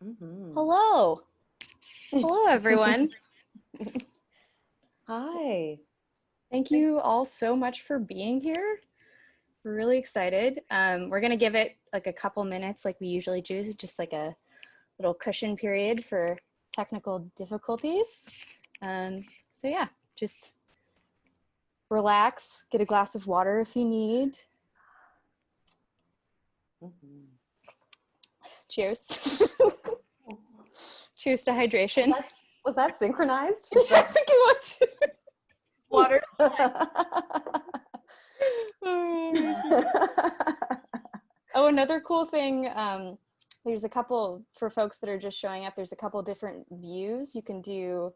Mm-hmm. Hello. Hello, everyone. Hi. Thank you all so much for being here. We're really excited. We're going to give it like a couple minutes like we usually do, just like a little cushion period for technical difficulties. So yeah, just relax, get a glass of water if you need. Mm-hmm. Cheers. Cheers to hydration. Was that synchronized? I think it was. Water. Oh, another cool thing, there's a couple, for folks that are just showing up, there's a couple different views. You can do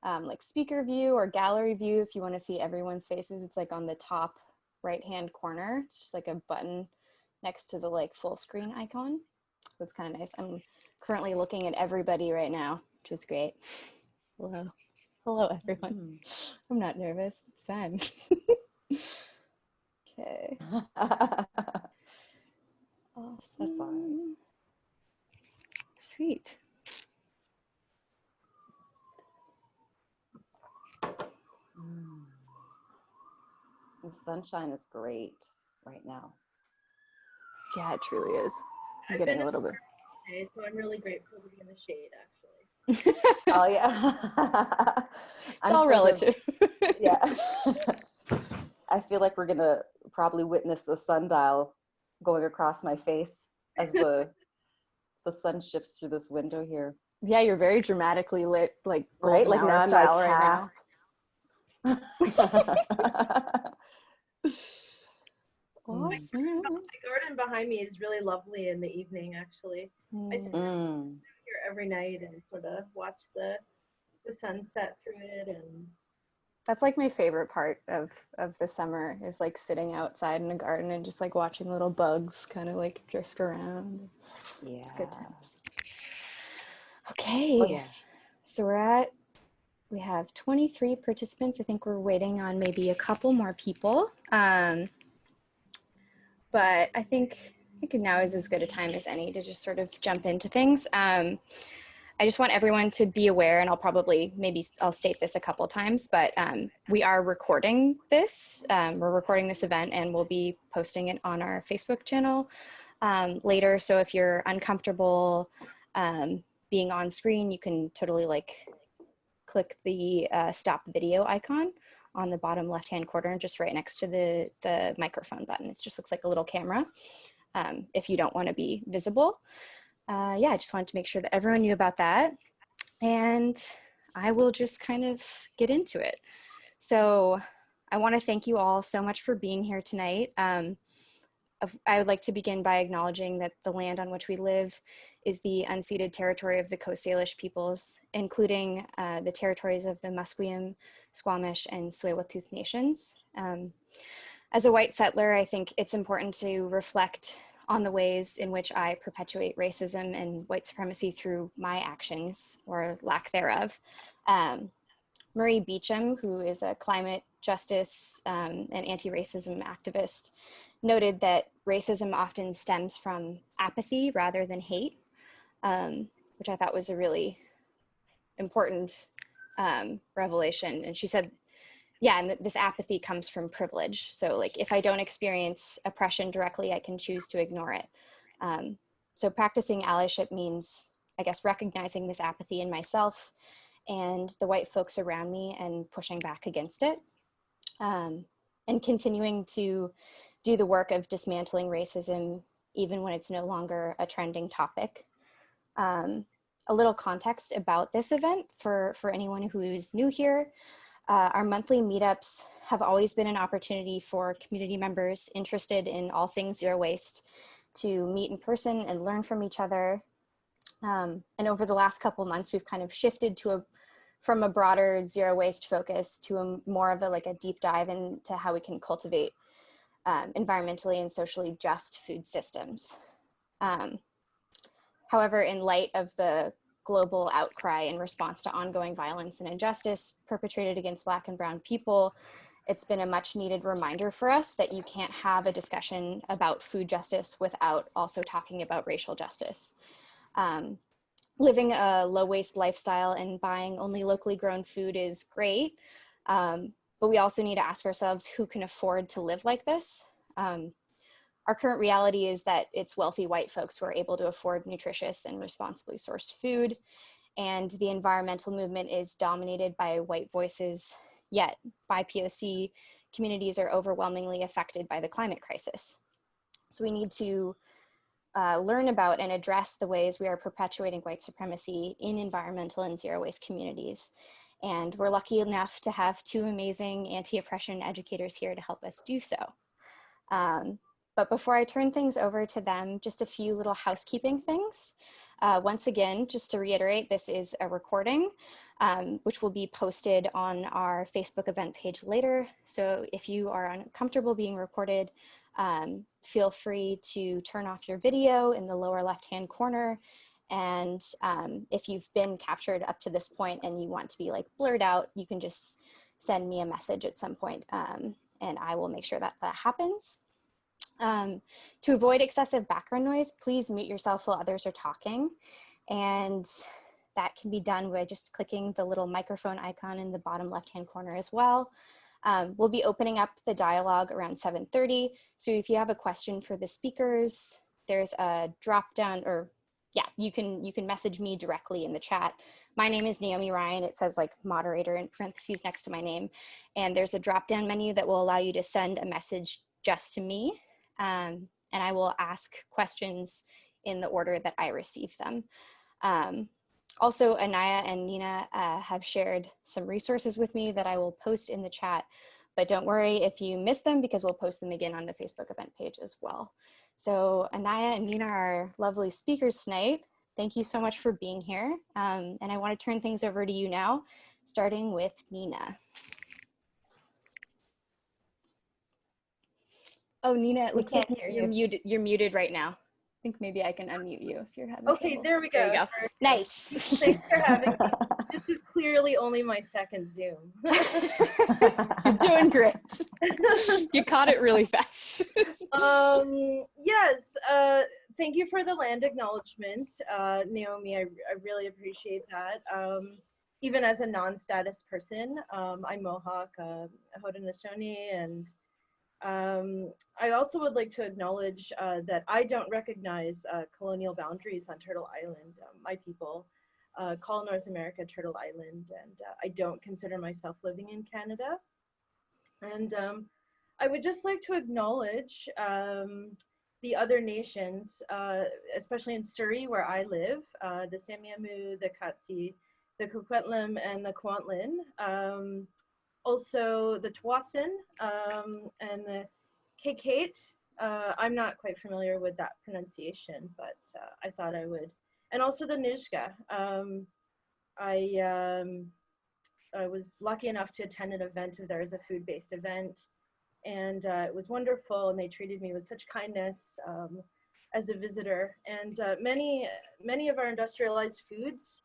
like speaker view or gallery view if you want to see everyone's faces. It's like on the top right-hand corner. It's just like a button next to the like full screen icon. That's kind of nice. I'm currently looking at everybody right now, which is great. Hello. Hello, everyone. I'm not nervous. It's fine. Okay. Awesome. That's all right. Sweet. The sunshine is great right now. Yeah, it truly is. I'm I've getting been a little bit. Today, so I'm really grateful to be in the shade, actually. Oh yeah. It's all relative. Yeah. I feel like we're gonna probably witness the sundial going across my face as the sun shifts through this window here. Yeah, you're very dramatically lit, like Right? golden Like hour now I'm style like right now. Awesome. The garden behind me is really lovely in the evening, actually. I sit here every night and sort of watch the sunset through it, and That's like my favorite part of the summer is like sitting outside in a garden and just like watching little bugs kind of like drift around. Yeah. It's good times. Okay. Oh, yeah. So we have 23 participants. I think we're waiting on maybe a couple more people. But I think now is as good a time as any to just sort of jump into things. I just want everyone to be aware, and I'll state this a couple times, but we are recording this. We're recording this event and we'll be posting it on our Facebook channel later. So if you're uncomfortable being on screen, you can totally like click the stop video icon on the bottom left-hand corner, just right next to the microphone button. It just looks like a little camera if you don't want to be visible. Yeah, I just wanted to make sure that everyone knew about that. And I will just kind of get into it. So I want to thank you all so much for being here tonight. I would like to begin by acknowledging that the land on which we live is the unceded territory of the Coast Salish peoples, including the territories of the Musqueam, Squamish, and Tsleil-Waututh nations. As a white settler, I think it's important to reflect on the ways in which I perpetuate racism and white supremacy through my actions or lack thereof. Marie Beecham, who is a climate justice and anti-racism activist, noted that racism often stems from apathy rather than hate, which I thought was a really important revelation. And she said, yeah, and this apathy comes from privilege. So like if I don't experience oppression directly, I can choose to ignore it. So practicing allyship means, I guess, recognizing this apathy in myself and the white folks around me and pushing back against it. And continuing to do the work of dismantling racism, even when it's no longer a trending topic. A little context about this event for anyone who is new here. Our monthly meetups have always been an opportunity for community members interested in all things zero waste to meet in person and learn from each other. And over the last couple of months, we've kind of shifted from a broader zero waste focus to more of a deep dive into how we can cultivate environmentally and socially just food systems. However, in light of the global outcry in response to ongoing violence and injustice perpetrated against Black and Brown people, it's been a much needed reminder for us that you can't have a discussion about food justice without also talking about racial justice. living a low waste lifestyle and buying only locally grown food is great. But we also need to ask ourselves who can afford to live like this. Our current reality is that it's wealthy white folks who are able to afford nutritious and responsibly sourced food. And the environmental movement is dominated by white voices, yet BIPOC communities are overwhelmingly affected by the climate crisis. So we need to learn about and address the ways we are perpetuating white supremacy in environmental and zero waste communities. And we're lucky enough to have two amazing anti-oppression educators here to help us do so. But before I turn things over to them, just a few little housekeeping things. Once again, just to reiterate, this is a recording, which will be posted on our Facebook event page later. So if you are uncomfortable being recorded, feel free to turn off your video in the lower left-hand corner. And if you've been captured up to this point and you want to be like blurred out, you can just send me a message at some point, and I will make sure that that happens. To avoid excessive background noise, please mute yourself while others are talking. And that can be done by just clicking the little microphone icon in the bottom left-hand corner as well. We'll be opening up the dialogue around 7:30. So if you have a question for the speakers, there's a drop down, or yeah, you can message me directly in the chat. My name is Naomi Ryan. It says like moderator in parentheses next to my name. And there's a drop down menu that will allow you to send a message just to me. And I will ask questions in the order that I receive them. Also, Anaya and Nina have shared some resources with me that I will post in the chat, but don't worry if you miss them because we'll post them again on the Facebook event page as well. So Anaya and Nina are lovely speakers tonight. Thank you so much for being here. And I want to turn things over to you now, starting with Nina. Oh, Nina, it looks like you're muted right now. I think maybe I can unmute you if you're having Okay, trouble. there we go. There you go. Nice. Thanks for having me. This is clearly only my second Zoom. You're doing great. You caught it really fast. Yes, thank you for the land acknowledgement, Naomi. I really appreciate that. Even as a non-status person, I'm Mohawk, Haudenosaunee, and I also would like to acknowledge that I don't recognize colonial boundaries on Turtle Island. My people call North America Turtle Island, and I don't consider myself living in Canada. And I would just like to acknowledge the other nations, especially in Surrey, where I live, the Samiamu, the Katsi, the Coquitlam, and the Kwantlen. Also the Tawasin and the Kekate. I'm not quite familiar with that pronunciation, but I thought I would. And also the Nijka. I was lucky enough to attend an event of theirs, a food-based event, and it was wonderful, and they treated me with such kindness as a visitor. And many of our industrialized foods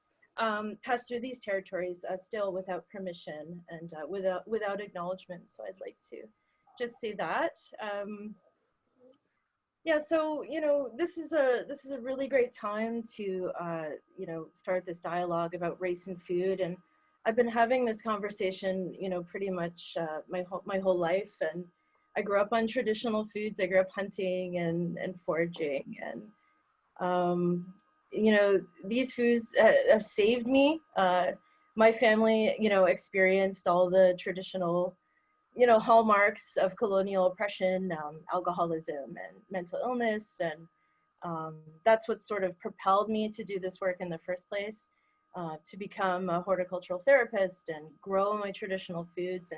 pass through these territories still without permission and without acknowledgement. So I'd like to just say that. Yeah, so this is a really great time to start this dialogue about race and food, and I've been having this conversation pretty much my whole life, and I grew up on traditional foods. I grew up hunting and foraging, and these foods have saved me. My family, experienced all the traditional, hallmarks of colonial oppression, alcoholism and mental illness. And that's what sort of propelled me to do this work in the first place, to become a horticultural therapist and grow my traditional foods,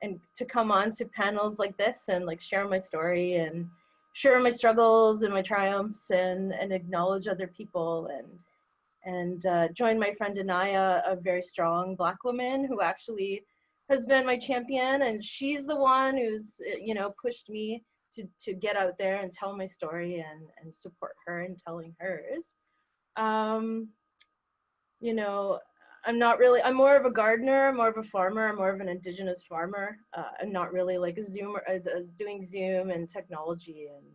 and to come on to panels like this and like share my story and share my struggles and my triumphs and acknowledge other people and join my friend Anaya, a very strong Black woman who actually has been my champion, and she's the one who's pushed me to get out there and tell my story and support her in telling hers. I'm more of a gardener, I'm more of a farmer, I'm more of an Indigenous farmer. I'm not really like a Zoomer, doing Zoom and technology, and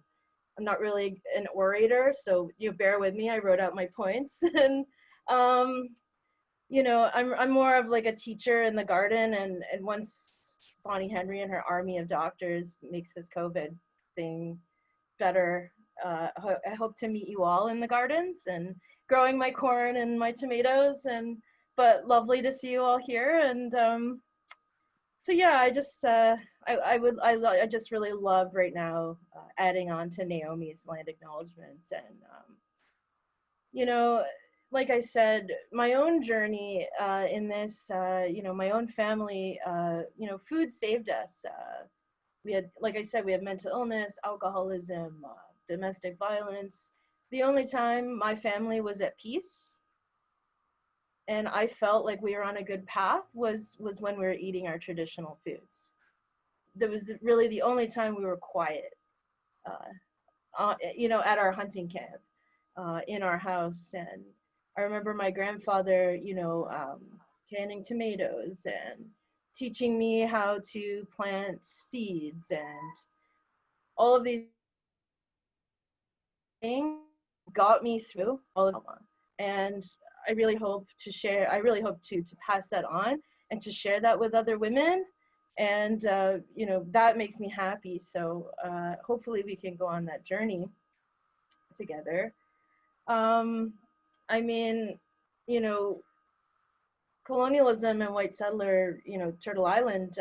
I'm not really an orator, so bear with me. I wrote out my points, and You know, I'm more of like a teacher in the garden, and once Bonnie Henry and her army of doctors makes this COVID thing better, I hope to meet you all in the gardens and growing my corn and my tomatoes. And but lovely to see you all here. And so yeah, I just I just really love right now adding on to Naomi's land acknowledgement. And you know, like I said, my own journey in this, you know, my own family, you know, food saved us. We had, like I said, we had mental illness, alcoholism, domestic violence. The only time my family was at peace and I felt like we were on a good path was when we were eating our traditional foods. That was really the only time we were quiet, you know, at our hunting camp, in our house. And I remember my grandfather, you know, canning tomatoes and teaching me how to plant seeds and all of these things got me through all of it. And I really hope to share, I really hope to pass that on and to share that with other women. And, you know, that makes me happy. So hopefully we can go on that journey together. I mean, you know, colonialism and white settler, you know, Turtle Island,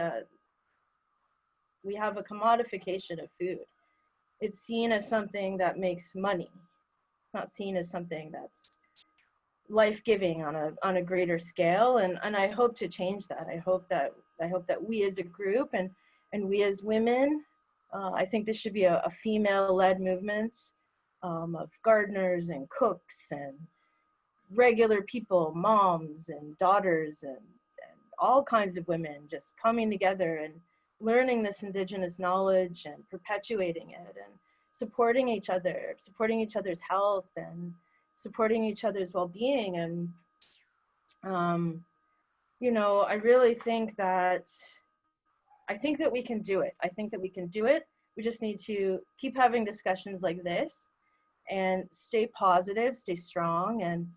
we have a commodification of food. It's seen as something that makes money, not seen as something that's life-giving on a greater scale. And I hope to change that. I hope that we as a group and we as women, I think this should be a female-led movement of gardeners and cooks and regular people, moms and daughters and all kinds of women just coming together and learning this Indigenous knowledge and perpetuating it and supporting each other, supporting each other's health and supporting each other's well-being. And you know, I really think that we can do it. I think that we can do it. We just need to keep having discussions like this and stay positive, stay strong, and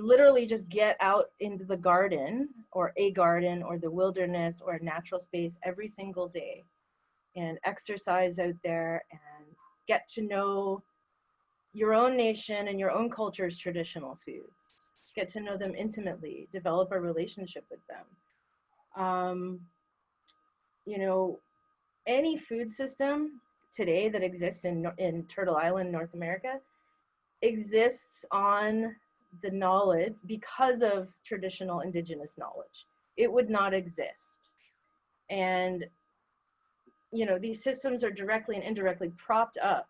literally just get out into the garden or the wilderness or a natural space every single day and exercise out there and get to know your own nation and your own culture's traditional foods. Get to know them intimately, develop a relationship with them. You know, any food system today that exists in Turtle Island, North America, exists on the knowledge because of traditional Indigenous knowledge. It would not exist. And, you know, these systems are directly and indirectly propped up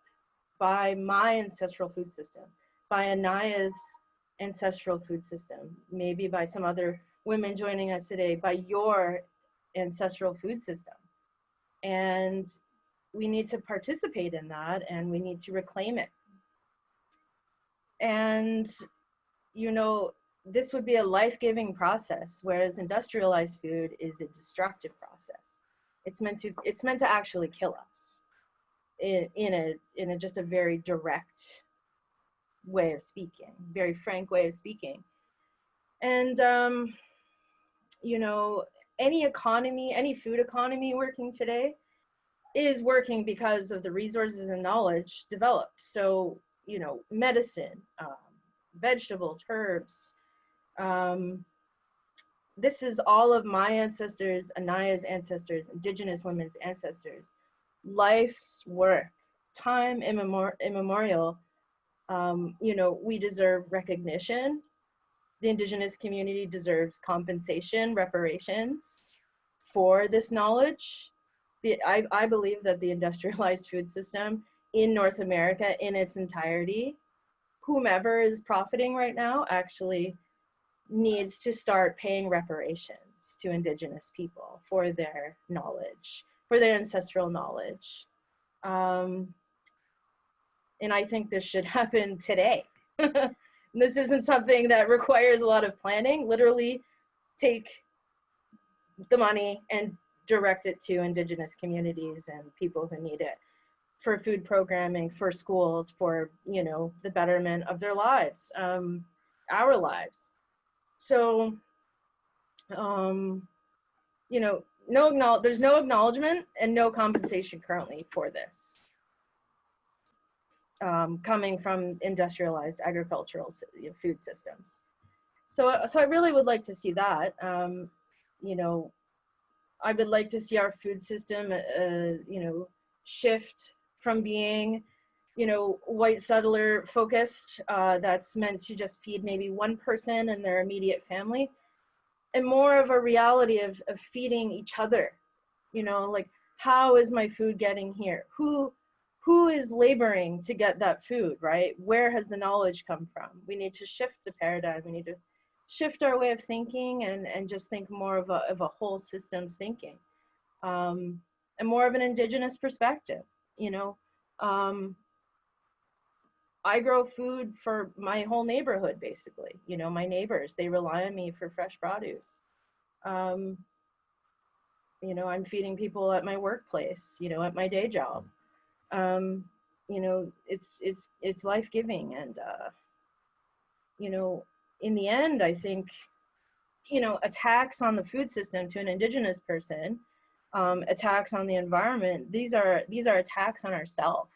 by my ancestral food system, by Anaya's ancestral food system, maybe by some other women joining us today, by your ancestral food system. And we need to participate in that and we need to reclaim it. And, you know, this would be a life-giving process, whereas industrialized food is a destructive process. It's meant to actually kill us in a just a very direct way of speaking, very frank way of speaking. And you know, any food economy working today is working because of the resources and knowledge developed. So, you know, medicine, vegetables, herbs. This is all of my ancestors, Anaya's ancestors, Indigenous women's ancestors, life's work, time immemorial. You know, we deserve recognition. The Indigenous community deserves compensation, reparations for this knowledge. I believe that the industrialized food system in North America in its entirety, whomever is profiting right now actually needs to start paying reparations to Indigenous people for their knowledge, for their ancestral knowledge. And I think this should happen today. This isn't something that requires a lot of planning. Literally take the money and direct it to Indigenous communities and people who need it for food programming, for schools, for, you know, the betterment of their lives, our lives. So, you know, there's no acknowledgement and no compensation currently for this, coming from industrialized agricultural food systems. So I really would like to see that. You know, I would like to see our food system, you know, shift from being, you know, white settler focused, that's meant to just feed maybe one person and their immediate family, and more of a reality of feeding each other. You know, like, how is my food getting here? Who is laboring to get that food, right? Where has the knowledge come from? We need to shift the paradigm. We need to shift our way of thinking and just think more of a whole systems thinking, and more of an Indigenous perspective. You know, I grow food for my whole neighborhood, basically. You know, my neighbors, they rely on me for fresh produce. You know, I'm feeding people at my workplace, you know, at my day job. You know, it's life-giving. And, you know, in the end, I think, you know, attacks on the food system to an Indigenous person, attacks on the environment, these are attacks on ourselves.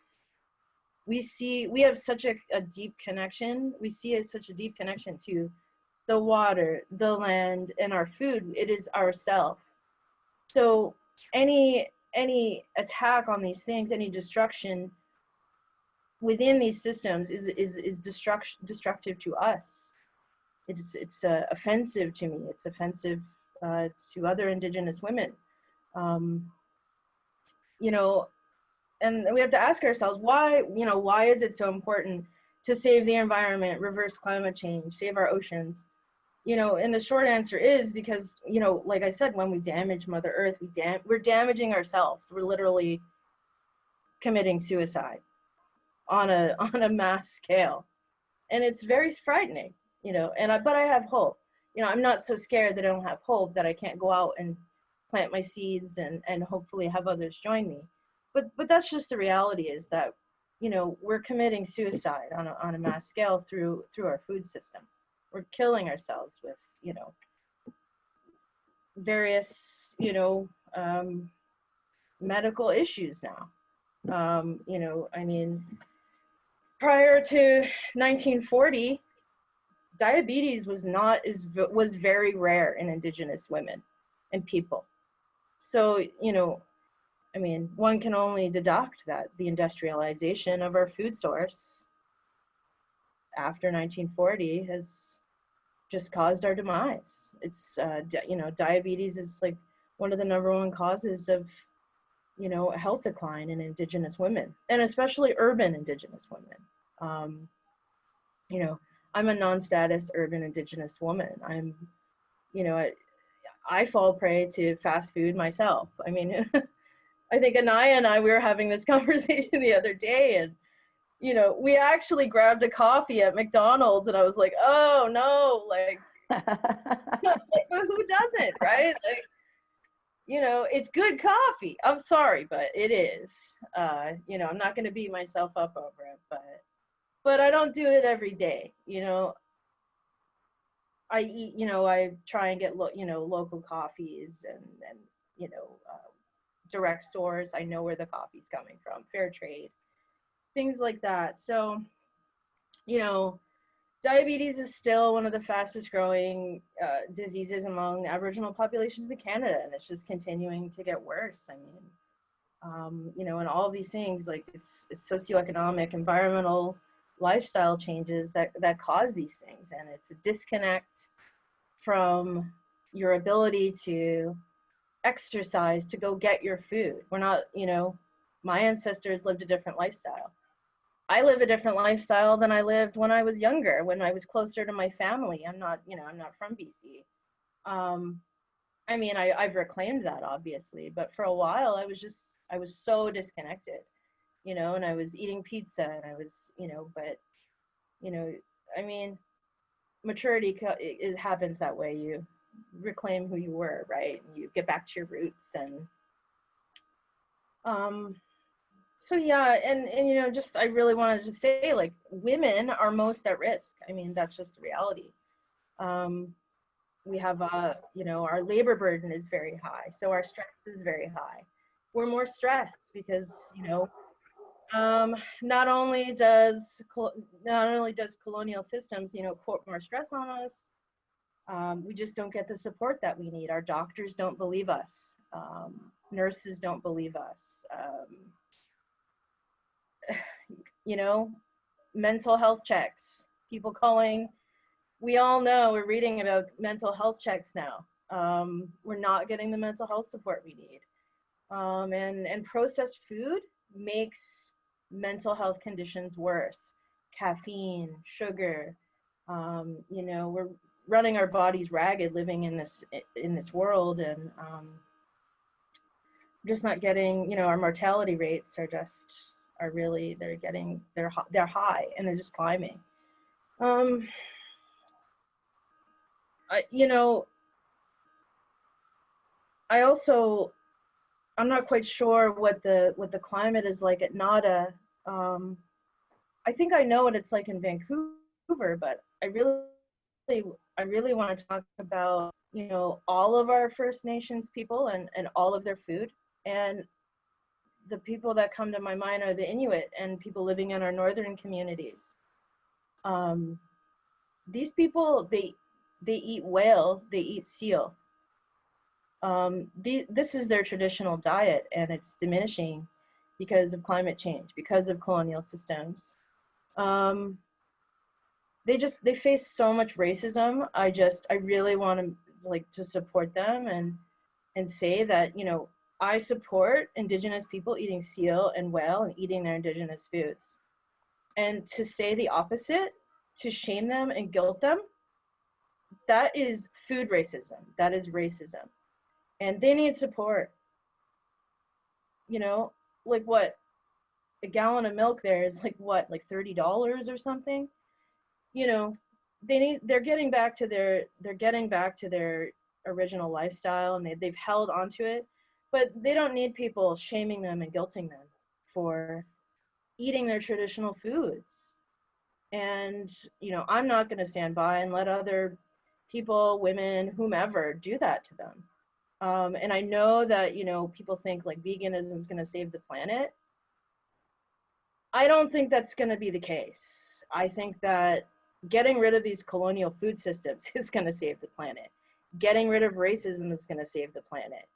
We have such a deep connection. We see such a deep connection to the water, the land, and our food. It is ourself. So any attack on these things, any destruction within these systems is destructive to us. It's offensive to me. It's offensive to other Indigenous women. You know, and we have to ask ourselves why. You know, why is it so important to save the environment, reverse climate change, save our oceans? You know, and the short answer is because, you know, like I said, when we damage Mother Earth, we're damaging ourselves. We're literally committing suicide on a mass scale, and it's very frightening. You know, but I have hope. You know, I'm not so scared that I don't have hope that I can't go out and plant my seeds and hopefully have others join me. But that's just the reality, is that, you know, we're committing suicide on a mass scale through our food system. We're killing ourselves with, you know, various, you know, medical issues now. You know, I mean, prior to 1940, diabetes was very rare in Indigenous women and people. So, you know, I mean, one can only deduct that the industrialization of our food source after 1940 has just caused our demise. It's, you know, diabetes is like one of the #1 causes of, you know, health decline in Indigenous women, and especially urban Indigenous women. You know, I'm a non-status urban Indigenous woman. I'm, you know, I fall prey to fast food myself. I mean, I think Anaya and I, we were having this conversation the other day, and, you know, we actually grabbed a coffee at McDonald's, and I was like, oh no, like, like, but who doesn't, right? Like, you know, it's good coffee. I'm sorry, but it is. You know, I'm not going to beat myself up over it, but I don't do it every day. You know, I eat, you know, I try and get, you know, local coffees and you know, direct stores. I know where the coffee's coming from, fair trade, things like that. So, you know, diabetes is still one of the fastest growing diseases among Aboriginal populations in Canada, and it's just continuing to get worse. I mean, you know, and all these things, like it's socioeconomic, environmental, lifestyle changes that cause these things, and it's a disconnect from your ability to exercise, to go get your food. We're not, you know, my ancestors lived a different lifestyle. I live a different lifestyle than I lived when I was younger, when I was closer to my family. I'm not, you know, I'm not from BC. I mean, I've reclaimed that, obviously, but for a while I was so disconnected, you know, and I was eating pizza, and I was, you know, but, you know, I mean, maturity, it happens that way. You reclaim who you were, right? And you get back to your roots. And so yeah, and you know, just I really wanted to say, like, women are most at risk. I mean, that's just the reality. we have you know, our labor burden is very high, so our stress is very high. We're more stressed because, you know, not only does colonial systems, you know, put more stress on us, we just don't get the support that we need. Our doctors don't believe us. Nurses don't believe us. You know, mental health checks, people calling. We all know, we're reading about mental health checks now. We're not getting the mental health support we need. And processed food makes mental health conditions worse. Caffeine, sugar, you know, we're running our bodies ragged living in this world, and just not getting, you know, our mortality rates are really, they're high, and they're just climbing. You know, I'm not quite sure what the climate is like at NADA. I think I know what it's like in Vancouver, but I really want to talk about, you know, all of our First Nations people and all of their food. And the people that come to my mind are the Inuit and people living in our northern communities. These people, they eat whale, they eat seal. This is their traditional diet, and it's diminishing because of climate change, because of colonial systems. They face so much racism. I really want to, like, to support them and say that, you know, I support Indigenous people eating seal and whale and eating their Indigenous foods. And to say the opposite, to shame them and guilt them, that is food racism. That is racism. And they need support. You know, like, what? A gallon of milk there is like, what, like $30 or something? You know, they're getting back to their original lifestyle, and they've held onto it, but they don't need people shaming them and guilting them for eating their traditional foods. And, you know, I'm not going to stand by and let other people, women, whomever, do that to them. And I know that, you know, people think like veganism is going to save the planet. I don't think that's going to be the case. I think that getting rid of these colonial food systems is going to save the planet. Getting rid of racism is going to save the planet.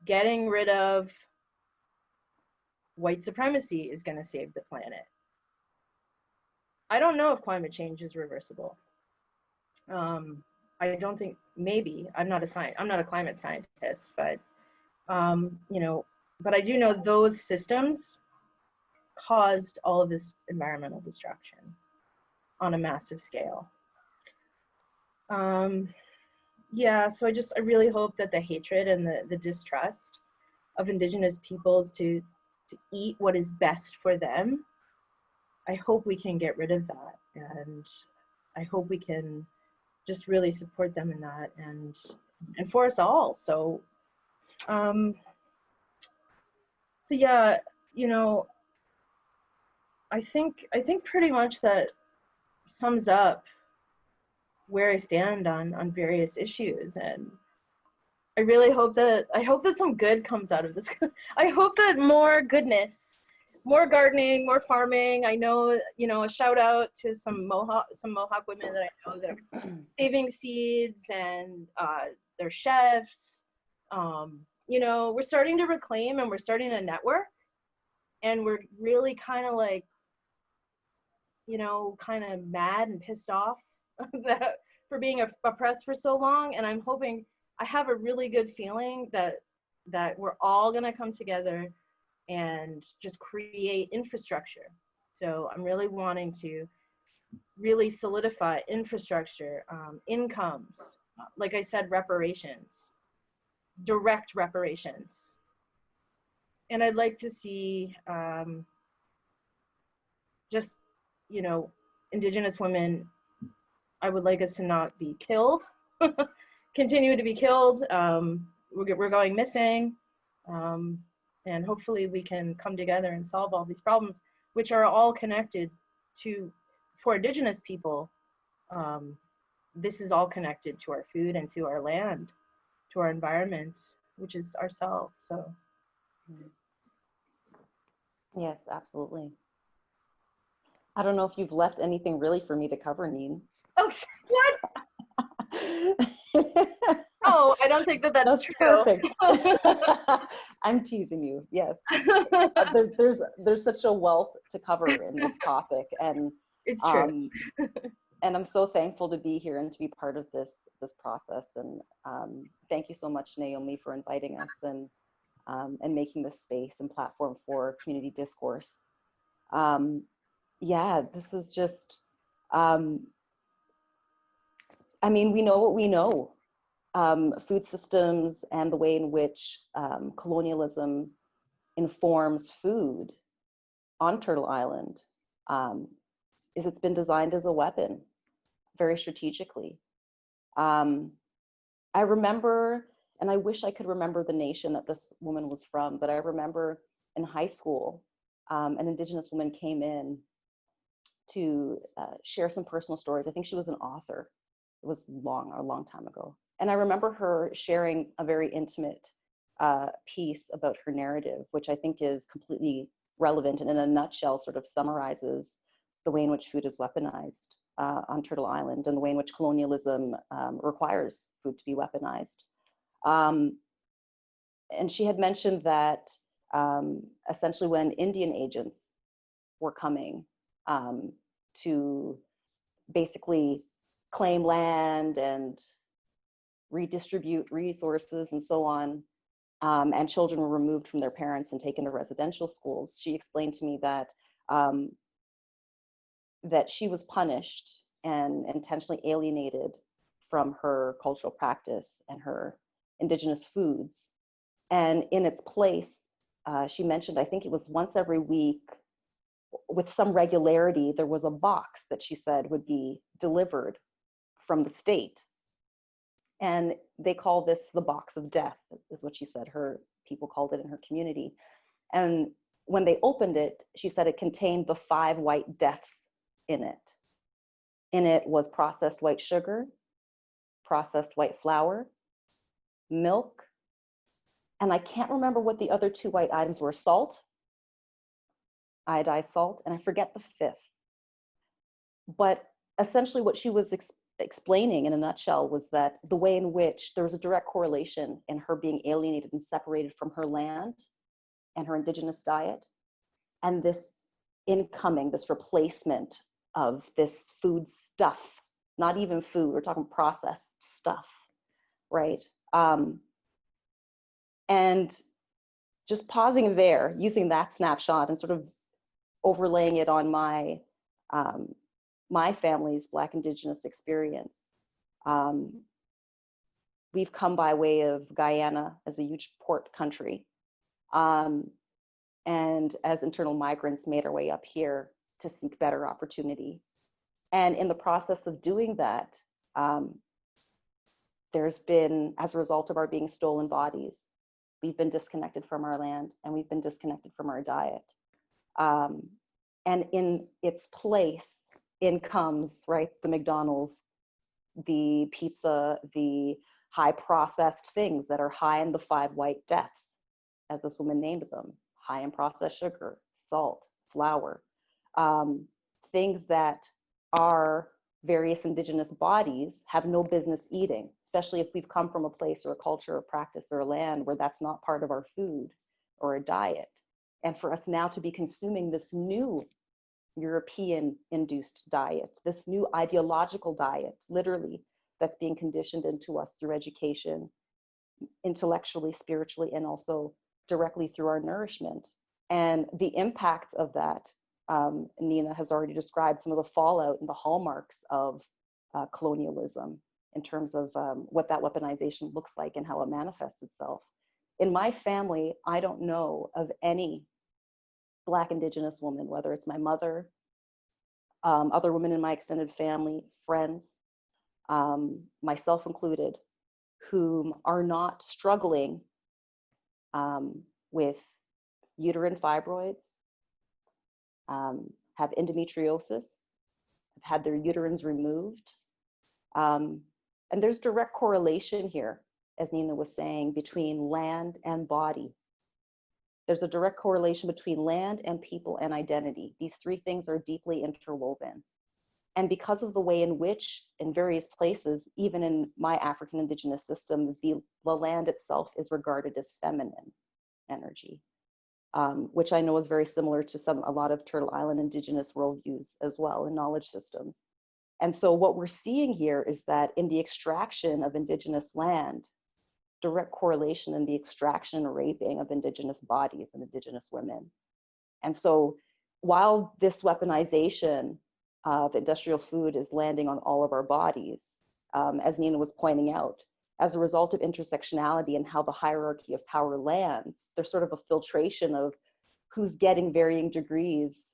Getting rid of white supremacy is going to save the planet. I don't know if climate change is reversible. I don't think, maybe. I'm not a climate scientist, but you know, but I do know those systems caused all of this environmental destruction on a massive scale. Yeah, so I really hope that the hatred and the distrust of Indigenous peoples to eat what is best for them, I hope we can get rid of that. And I hope we can just really support them in that, and for us all. So, so yeah, you know, I think pretty much that sums up where I stand on various issues. And I really hope that some good comes out of this. I hope that more goodness, more gardening, more farming. I know, you know, a shout out to some Mohawk women that I know that are saving seeds, and they're chefs. You know, we're starting to reclaim, and we're starting to network, and we're really kind of like, you know, kind of mad and pissed off that for being oppressed for so long. And I'm hoping, I have a really good feeling that we're all gonna come together and just create infrastructure. So I'm really wanting to really solidify infrastructure, incomes, like I said, reparations, direct reparations. And I'd like to see just, you know, Indigenous women, I would like us to not be killed, continue to be killed. We're going missing. And hopefully we can come together and solve all these problems, which are all connected to, for Indigenous people, this is all connected to our food and to our land, to our environment, which is ourselves. So Yes, absolutely. I don't know if you've left anything really for me to cover, Neen. oh, what? Oh, I don't think that that's true. Perfect. I'm teasing you. Yes, there's such a wealth to cover in this topic, and It's true. And I'm so thankful to be here and to be part of this process. And thank you so much, Naomi, for inviting us and making this space and platform for community discourse. Yeah, this is just. I mean, we know what we know. Food systems and the way in which colonialism informs food on Turtle Island is it's been designed as a weapon, very strategically. I remember, and I wish I could remember the nation that this woman was from, but I remember in high school, an Indigenous woman came in to share some personal stories. I think she was an author. It was a long time ago. And I remember her sharing a very intimate piece about her narrative, which I think is completely relevant and in a nutshell sort of summarizes the way in which food is weaponized on Turtle Island and the way in which colonialism requires food to be weaponized. And she had mentioned that essentially when Indian agents were coming to basically claim land and redistribute resources and so on, and children were removed from their parents and taken to residential schools, she explained to me that that she was punished and intentionally alienated from her cultural practice and her indigenous foods. And in its place, she mentioned, I think it was once every week, with some regularity, there was a box that she said would be delivered from the state. And they call this the box of death, is what she said. Her people called it in her community. And when they opened it, she said it contained the 5 white deaths in it. In it was processed white sugar, processed white flour, milk, and I can't remember what the other 2 white items were: salt, iodized salt, and I forget the 5th. But essentially what she was explaining in a nutshell was that the way in which there was a direct correlation in her being alienated and separated from her land and her indigenous diet, and this incoming, this replacement of this food stuff, not even food, we're talking processed stuff, right? And just pausing there, using that snapshot and sort of overlaying it on my my family's Black Indigenous experience. We've come by way of Guyana as a huge port country, and as internal migrants made our way up here to seek better opportunity. And in the process of doing that, there's been, as a result of our being stolen bodies, we've been disconnected from our land and we've been disconnected from our diet. And in its place, in comes, right, the McDonald's, the pizza, the high processed things that are high in the 5 white deaths, as this woman named them, high in processed sugar, salt, flour, things that our various indigenous bodies have no business eating, especially if we've come from a place or a culture or practice or a land where that's not part of our food or a diet. And for us now to be consuming this new European induced diet, this new ideological diet, literally, that's being conditioned into us through education, intellectually, spiritually, and also directly through our nourishment. And the impact of that, Nina has already described some of the fallout and the hallmarks of colonialism in terms of what that weaponization looks like and how it manifests itself. In my family, I don't know of any Black Indigenous woman, whether it's my mother, other women in my extended family, friends, myself included, whom are not struggling with uterine fibroids, have endometriosis, have had their uterines removed, And there's direct correlation here, as Nina was saying, between land and body. There's a direct correlation between land and people and identity. These three things are deeply interwoven. And because of the way in which, in various places, even in my African Indigenous systems, the land itself is regarded as feminine energy, which I know is very similar to a lot of Turtle Island Indigenous worldviews as well in knowledge systems. And so what we're seeing here is that in the extraction of Indigenous land, direct correlation in the extraction and raping of Indigenous bodies and Indigenous women. And so while this weaponization of industrial food is landing on all of our bodies, as Nina was pointing out, as a result of intersectionality and how the hierarchy of power lands, there's sort of a filtration of who's getting varying degrees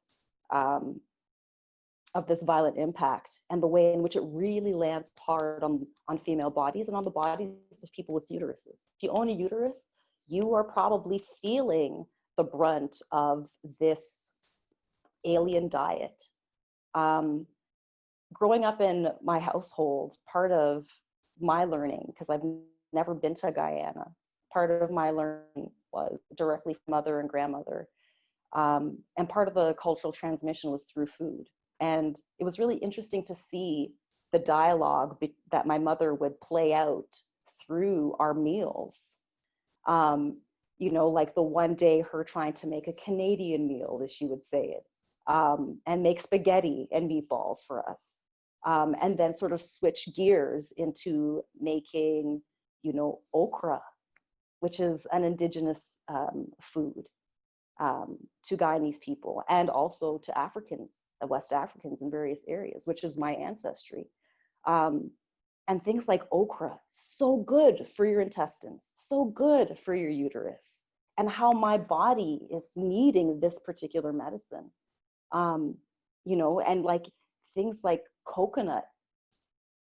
of this violent impact, and the way in which it really lands hard on female bodies and on the bodies of people with uteruses. If you own a uterus, you are probably feeling the brunt of this alien diet. Growing up in my household, part of my learning, because I've never been to Guyana, part of my learning was directly from mother and grandmother. And part of the cultural transmission was through food. And it was really interesting to see the dialogue that my mother would play out through our meals. You know, like the one day her trying to make a Canadian meal, as she would say it, and make spaghetti and meatballs for us. And then sort of switch gears into making, you know, okra, which is an Indigenous food to Guyanese people, and also to Africans, West Africans in various areas, which is my ancestry. And things like okra, so good for your intestines, so good for your uterus, and how my body is needing this particular medicine. You know, and like things like coconut,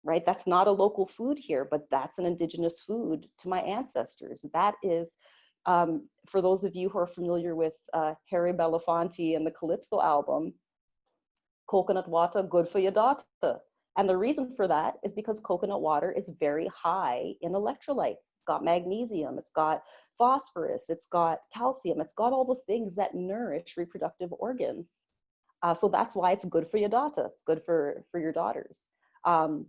right? That's not a local food here, but that's an Indigenous food to my ancestors. That is, for those of you who are familiar with Harry Belafonte and the Calypso album, coconut water, good for your daughter. And the reason for that is because coconut water is very high in electrolytes. It's got magnesium, it's got phosphorus, it's got calcium, it's got all the things that nourish reproductive organs. So that's why it's good for your daughter. It's good for your daughters. And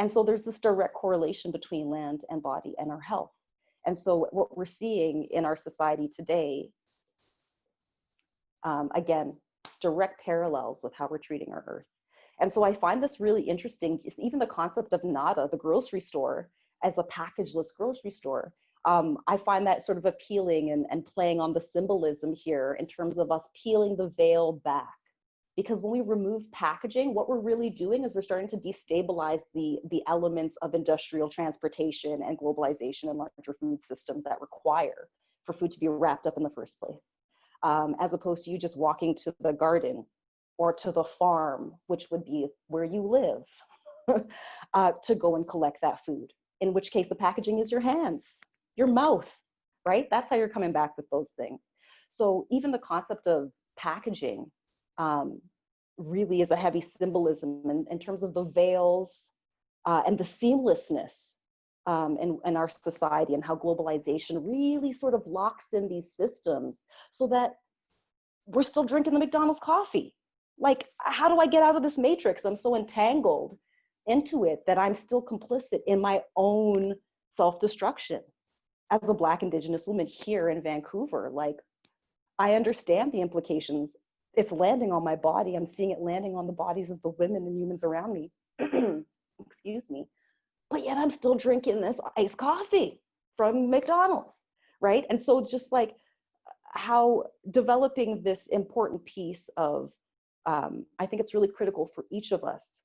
so there's this direct correlation between land and body and our health. And so what we're seeing in our society today, again, direct parallels with how we're treating our earth. And so I find this really interesting, even the concept of nada, the grocery store, as a packageless grocery store. I find that sort of appealing and playing on the symbolism here in terms of us peeling the veil back. Because when we remove packaging, what we're really doing is we're starting to destabilize the elements of industrial transportation and globalization and larger food systems that require for food to be wrapped up in the first place. As opposed to you just walking to the garden or to the farm, which would be where you live, to go and collect that food. In which case the packaging is your hands, your mouth, right? That's how you're coming back with those things. So even the concept of packaging really is a heavy symbolism in terms of the veils and the seamlessness in our society, and how globalization really sort of locks in these systems so that we're still drinking the McDonald's coffee. Like, how do I get out of this matrix? I'm so entangled into it that I'm still complicit in my own self-destruction. As a Black Indigenous woman here in Vancouver, like, I understand the implications. It's landing on my body. I'm seeing it landing on the bodies of the women and humans around me. Excuse me. But yet I'm still drinking this iced coffee from McDonald's, right? And so just like how developing this important piece of, I think it's really critical for each of us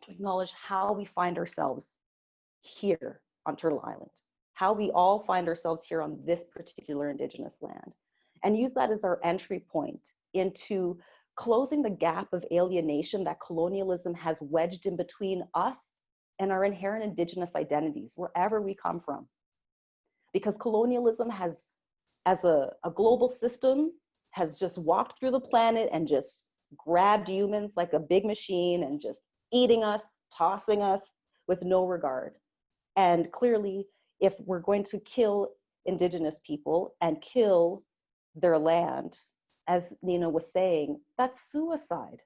to acknowledge how we find ourselves here on Turtle Island, how we all find ourselves here on this particular Indigenous land, and use that as our entry point into closing the gap of alienation that colonialism has wedged in between us and our inherent Indigenous identities, wherever we come from. Because colonialism has, as a global system, has just walked through the planet and just grabbed humans like a big machine and just eating us, tossing us, with no regard. And clearly, if we're going to kill Indigenous people and kill their land, as Nina was saying, that's suicide.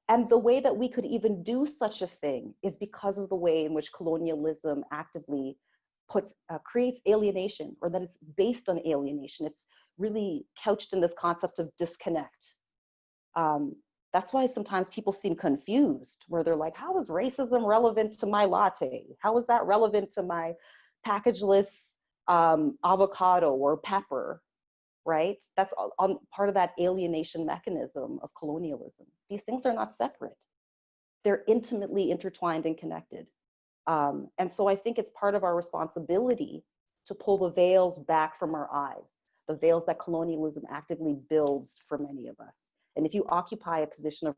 And the way that we could even do such a thing is because of the way in which colonialism actively creates alienation, or that it's based on alienation. It's really couched in this concept of disconnect. That's why sometimes people seem confused, where they're like, how is racism relevant to my latte? How is that relevant to my packageless avocado or pepper, right? That's on part of that alienation mechanism of colonialism. These things are not separate. They're intimately intertwined and connected. And so I think it's part of our responsibility to pull the veils back from our eyes, the veils that colonialism actively builds for many of us. And if you occupy a position of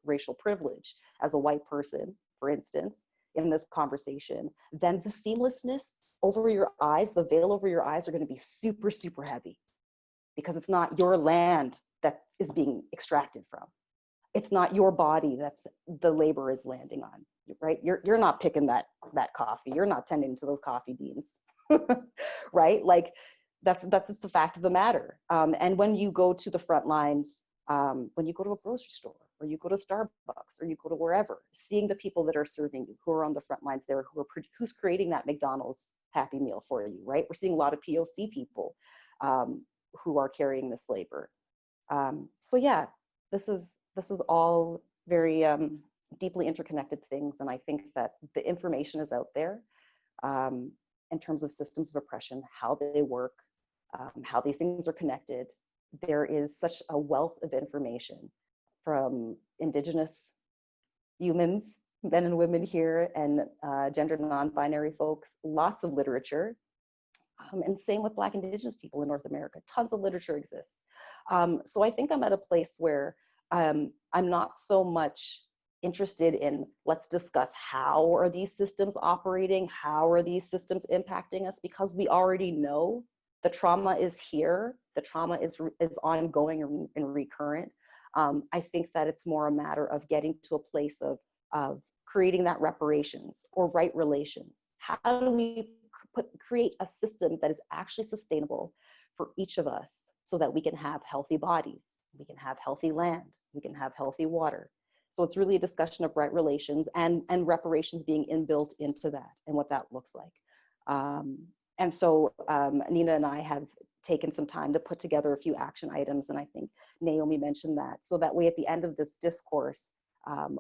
racial privilege as a white person, for instance, in this conversation, then the seamlessness over your eyes, the veil over your eyes are going to be super, super heavy, because it's not your land that is being extracted from. It's not your body that's the labor is landing on, right? You're not picking that coffee. You're not tending to those coffee beans, right? Like that's just the fact of the matter. And when you go to the front lines, when you go to a grocery store, or you go to Starbucks, or you go to wherever, seeing the people that are serving you, who are on the front lines there, who's creating that McDonald's Happy Meal for you, right? We're seeing a lot of POC people who are carrying this labor. So yeah, this is all very deeply interconnected things, and I think that the information is out there in terms of systems of oppression, how they work, how these things are connected. There is such a wealth of information from Indigenous humans, men and women here, and gender non-binary folks, lots of literature. And same with Black Indigenous people in North America, tons of literature exists. So I think I'm at a place where I'm not so much interested in, let's discuss how are these systems operating, how are these systems impacting us, because we already know the trauma is here, the trauma is ongoing and recurrent. I think that it's more a matter of getting to a place of creating that reparations or right relations. How do we create a system that is actually sustainable for each of us, so that we can have healthy bodies, we can have healthy land, we can have healthy water. So it's really a discussion of right relations and reparations being inbuilt into that, and what that looks like. And so Nina and I have taken some time to put together a few action items, and I think Naomi mentioned that. So that way at the end of this discourse,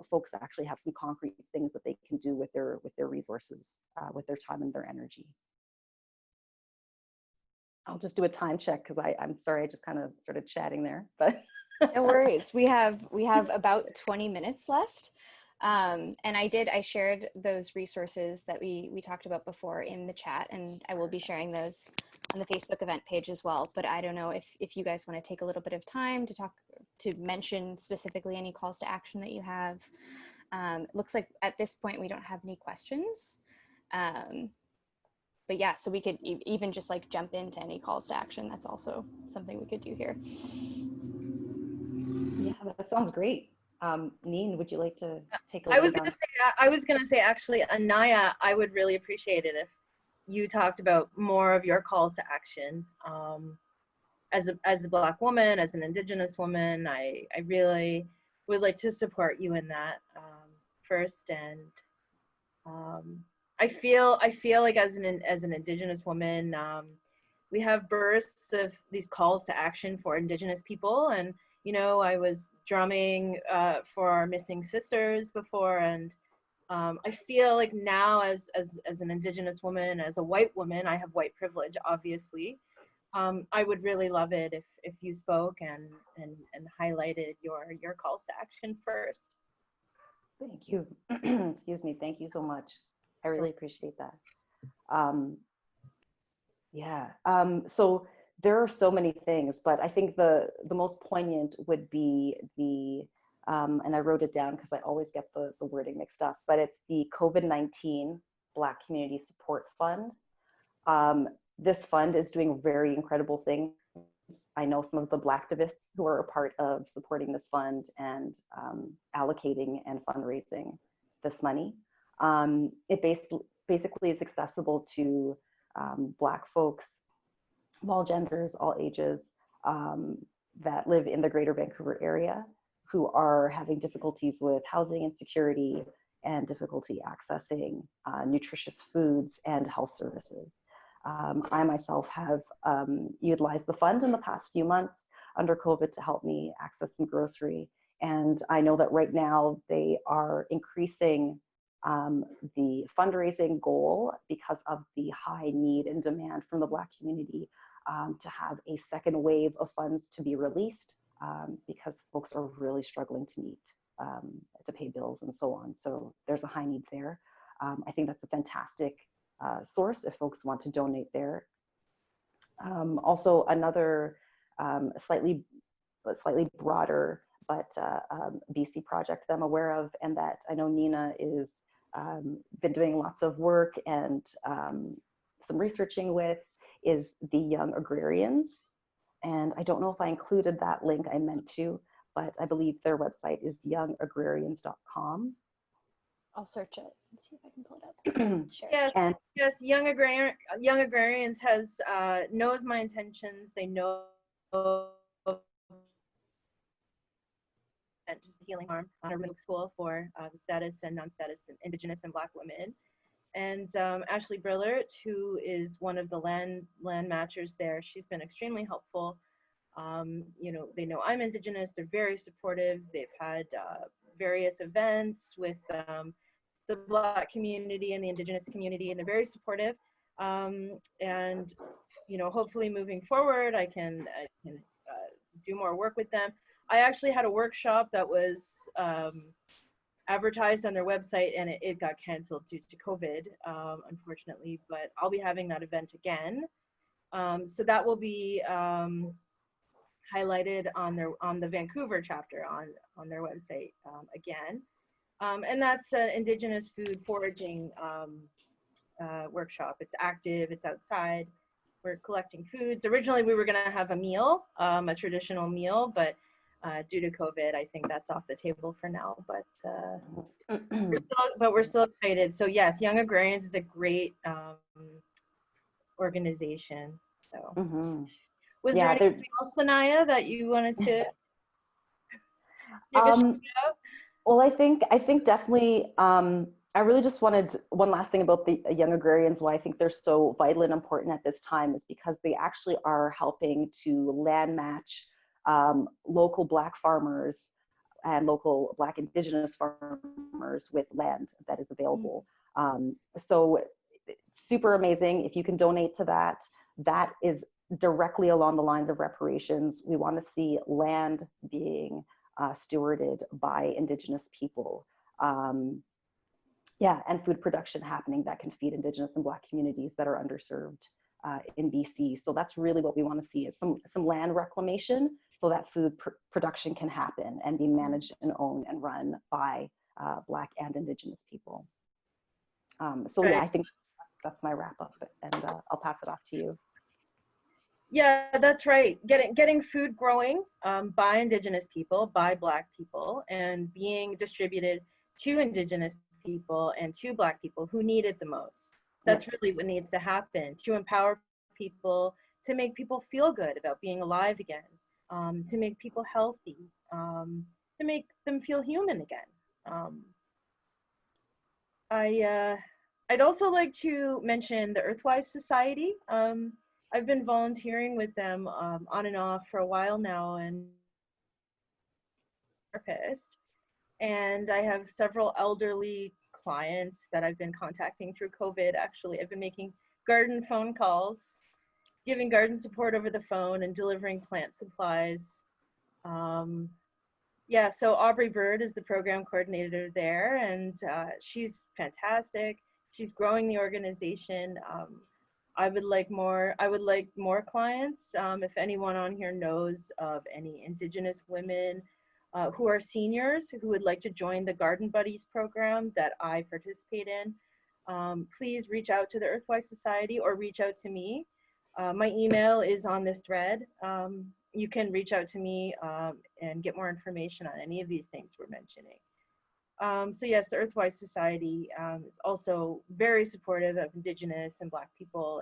folks actually have some concrete things that they can do with their resources, with their time and their energy. I'll just do a time check, because I'm sorry, I just kind of started chatting there, but. No worries. We have about 20 minutes left. And I shared those resources that we talked about before in the chat, and I will be sharing those on the Facebook event page as well. But I don't know if you guys want to take a little bit of time to mention specifically any calls to action that you have. It looks like at this point we don't have any questions. But yeah, so we could even just like jump into any calls to action. That's also something we could do here. Yeah, that sounds great. Neen, would you like to take a I was lead on? gonna say actually, Anaya, I would really appreciate it if you talked about more of your calls to action. As a Black woman, as an Indigenous woman, I really would like to support you in that first. And I feel like as an Indigenous woman, we have bursts of these calls to action for Indigenous people. And you know, I was drumming for our missing sisters before, and I feel like now as an Indigenous woman, as a white woman, I have white privilege, obviously. I would really love it if you spoke and highlighted your calls to action first. Thank you. Excuse me. Thank you so much. I really appreciate that. Yeah. So there are so many things, but I think the most poignant would be and I wrote it down because I always get the wording mixed up, but it's the COVID-19 Black Community Support Fund. This fund is doing very incredible things. I know some of the Black activists who are a part of supporting this fund and allocating and fundraising this money. It basically is accessible to Black folks of all genders, all ages, that live in the greater Vancouver area who are having difficulties with housing insecurity and difficulty accessing nutritious foods and health services. I myself have utilized the fund in the past few months under COVID to help me access some grocery. And I know that right now they are increasing the fundraising goal because of the high need and demand from the Black community to have a second wave of funds to be released because folks are really struggling to meet, to pay bills and so on. So there's a high need there. I think that's a fantastic source if folks want to donate there. Also another slightly broader but BC project that I'm aware of and that I know Nina is been doing lots of work and some researching with is the Young Agrarians. And I don't know if I included that link, I meant to, but I believe their website is youngagrarians.com. I'll search it and see if I can pull it up. Sure. Yes, And yes. Young Agrarians has knows my intentions. They know just healing harm on a remote school for status and non-status Indigenous and Black women. And Ashley Brillert, who is one of the land matchers there, she's been extremely helpful. You know, they know I'm Indigenous. They're very supportive. They've had various events with the Black community and the Indigenous community, and they're very supportive. And you know, hopefully moving forward, I can do more work with them. I actually had a workshop that was advertised on their website, and it got canceled due to COVID, unfortunately. But I'll be having that event again, so that will be highlighted on the Vancouver chapter on their website again. And that's an Indigenous food foraging workshop. It's active, it's outside. We're collecting foods. Originally, we were gonna have a meal, a traditional meal, but due to COVID, I think that's off the table for now. But we're still excited. So yes, Young Agrarians is a great organization. So was there anything else, Anaya, that you wanted to give a shout out? Well, I think definitely, I really just wanted one last thing about the Young Agrarians, why I think they're so vital and important at this time is because they actually are helping to land match local Black farmers and local Black Indigenous farmers with land that is available. So super amazing. If you can donate to that, that is directly along the lines of reparations. We want to see land being stewarded by Indigenous people. Yeah, and food production happening that can feed Indigenous and Black communities that are underserved in BC. So that's really what we want to see is some land reclamation so that food production can happen and be managed and owned and run by Black and Indigenous people. So yeah, I think that's my wrap up, and I'll pass it off to you. Yeah, that's right. Getting food growing by Indigenous people, by Black people, and being distributed to Indigenous people and to Black people who need it the most. That's really what needs to happen, to empower people, to make people feel good about being alive again, to make people healthy, to make them feel human again. I'd also like to mention the Earthwise Society. I've been volunteering with them on and off for a while now, and therapist. And I have several elderly clients that I've been contacting through COVID. Actually, I've been making garden phone calls, giving garden support over the phone, and delivering plant supplies. Yeah, so Aubrey Bird is the program coordinator there, and she's fantastic. She's growing the organization. I would like more clients. If anyone on here knows of any Indigenous women who are seniors who would like to join the Garden Buddies program that I participate in, please reach out to the Earthwise Society or reach out to me. My email is on this thread. You can reach out to me and get more information on any of these things we're mentioning. So yes, the Earthwise Society is also very supportive of Indigenous and Black people,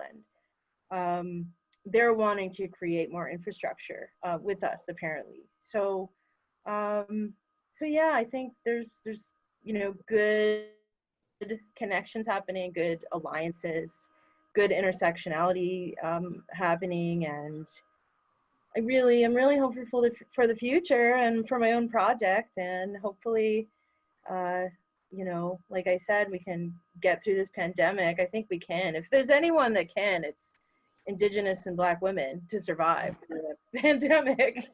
and they're wanting to create more infrastructure with us, apparently. So, so yeah, I think there's good connections happening, good alliances, good intersectionality happening, and I'm really hopeful for the future and for my own project, and hopefully, like I said, we can get through this pandemic. I think we can. If there's anyone that can, it's Indigenous and Black women to survive the pandemic.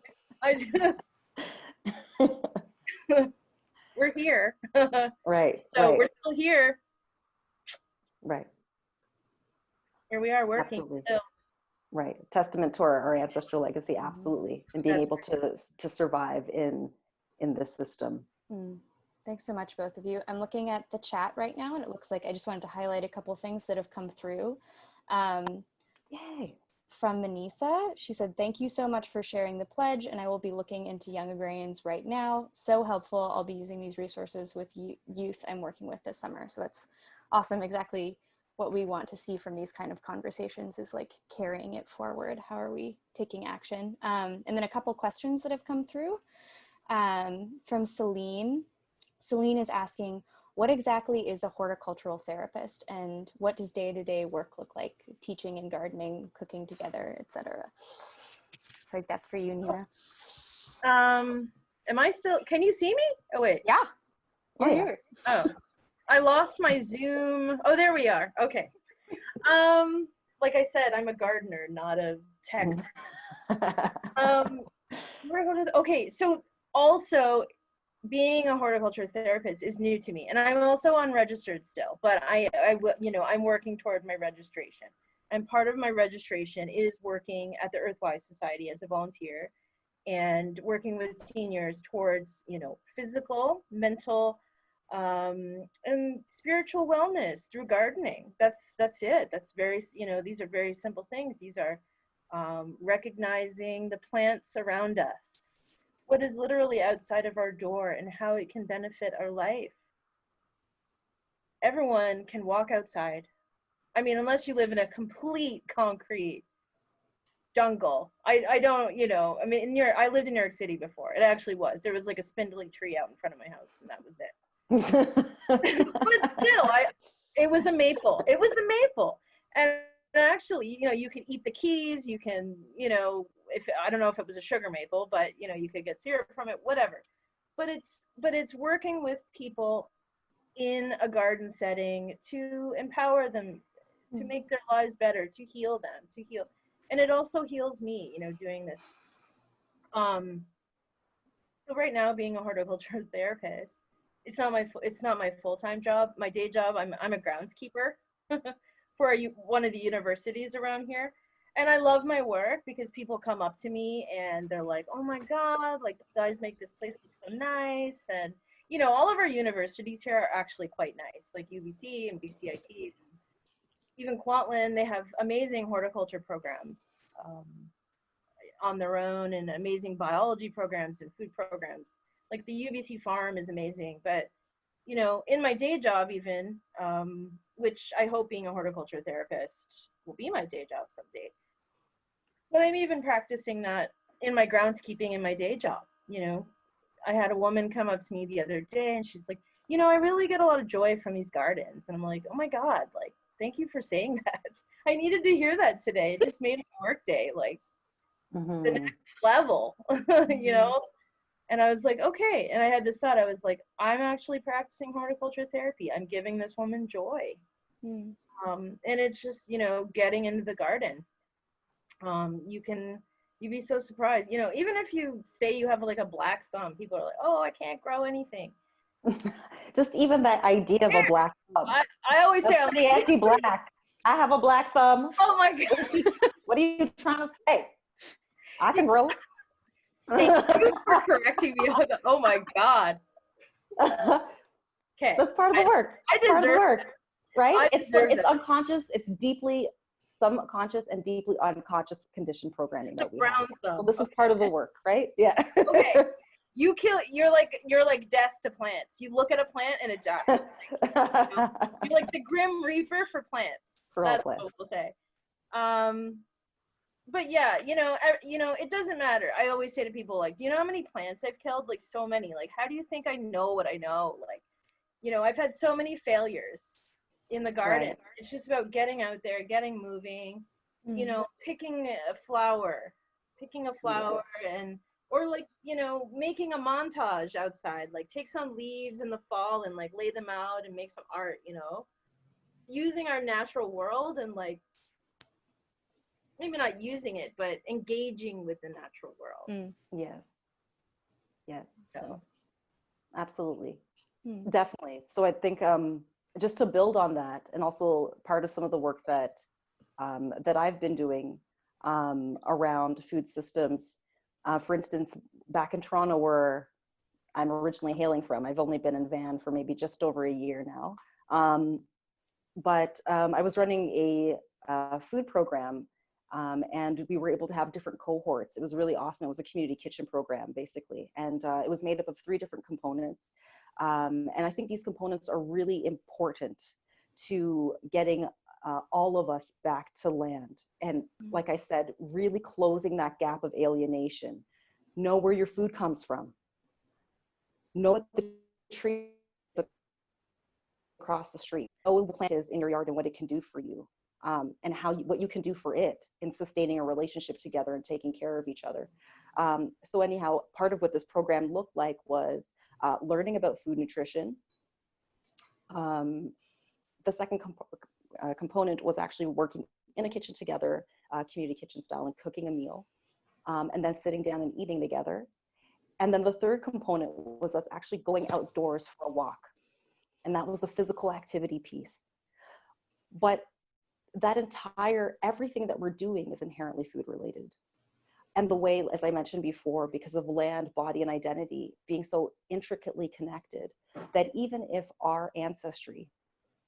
We're here. Right. So right. we're still here. Right. Here we are working. Absolutely. Still. Right. Testament to our ancestral legacy, absolutely, and being able to survive in this system. Thanks so much, both of you. I'm looking at the chat right now, and it looks like I just wanted to highlight a couple things that have come through. Yay. From Manisa, she said, "Thank you so much for sharing the pledge, and I will be looking into young agrarians right now. So helpful. I'll be using these resources with youth I'm working with this summer." So that's awesome. Exactly what we want to see from these kind of conversations is like carrying it forward. How are we taking action? And then a couple questions that have come through from Celine. Celine is asking, what exactly is a horticultural therapist, and what does day-to-day work look like? Teaching and gardening, cooking together, etc. So that's for you, Nina. Am I still, can you see me? Oh wait. Yeah. You're here. Oh, I lost my Zoom. Oh, there we are. Okay. Like I said, I'm a gardener, not a tech. Okay, so also being a horticulture therapist is new to me, and I'm also unregistered still, but I'm working toward my registration. And part of my registration is working at the Earthwise Society as a volunteer and working with seniors towards, physical, mental, and spiritual wellness through gardening. That's it. That's very, these are very simple things. These are recognizing the plants around us, what is literally outside of our door, and how it can benefit our life. Everyone can walk outside. I mean, unless you live in a complete concrete jungle. I don't, I mean, I lived in New York City before. It actually was. There was like a spindly tree out in front of my house, and that was it. But still, it was a maple. It was the maple. And actually, you can eat the keys, you can, if I don't know if it was a sugar maple, but you could get syrup from it, whatever. But it's working with people in a garden setting to empower them, to make their lives better, to heal them, to heal. And it also heals me, doing this. So right now, being a horticulture therapist, it's not my full-time job. My day job, I'm a groundskeeper for one of the universities around here. And I love my work because people come up to me and they're like, "Oh my God, like, you guys make this place look so nice." And, all of our universities here are actually quite nice, like UBC and BCIT. Even Kwantlen, they have amazing horticulture programs on their own, and amazing biology programs and food programs. Like the UBC farm is amazing. But, in my day job even, which I hope being a horticulture therapist will be my day job someday. But I'm even practicing that in my groundskeeping in my day job. I had a woman come up to me the other day and she's like, "I really get a lot of joy from these gardens." And I'm like, "Oh my God, like, thank you for saying that. I needed to hear that today. It just made my work day, like, the next level," And I was like, okay. And I had this thought, I was like, I'm actually practicing horticulture therapy. I'm giving this woman joy. And it's just, getting into the garden. You'd be so surprised, even if you say you have like a black thumb, people are like, "Oh, I can't grow anything." Just even that idea of a black thumb. I always say I'm pretty anti-black. I have a black thumb. Oh my God. What are you trying to say? I can grow. Thank you for correcting me. Oh my God. Okay. That's part of the work. I deserve part of the work, right? It's it. unconscious. It's deeply subconscious and deeply unconscious condition programming that we have. So this is part of the work, right? Yeah. Okay. you're like death to plants. You look at a plant and it dies. You're like the Grim Reaper for plants. For all That's plants. what we'll say. But yeah, it doesn't matter. I always say to people, like, do you know how many plants I've killed? Like, so many. Like, how do you think I know what I know? Like, I've had so many failures in the garden. Right. It's just about getting out there, getting moving, picking a flower, and, or like, making a montage outside, like take some leaves in the fall and like lay them out and make some art, using our natural world and like, maybe not using it, but engaging with the natural world. Yes. So. Absolutely. Definitely. So I think just to build on that, and also part of some of the work that that I've been doing around food systems, for instance, back in Toronto, where I'm originally hailing from, I've only been in Van for maybe just over a year now. But I was running a food program, and we were able to have different cohorts. It was really awesome. It was a community kitchen program, basically. And it was made up of 3 different components. And I think these components are really important to getting all of us back to land. And like I said, really closing that gap of alienation. Know where your food comes from. Know what the tree across the street. Know what the plant is in your yard and what it can do for you. And what you can do for it in sustaining a relationship together and taking care of each other. So anyhow, part of what this program looked like was learning about food nutrition. The second component was actually working in a kitchen together, community kitchen style, and cooking a meal, and then sitting down and eating together. And then the third component was us actually going outdoors for a walk. And that was the physical activity piece. But that everything that we're doing is inherently food related. And the way, as I mentioned before, because of land, body, and identity being so intricately connected, that even if our ancestry,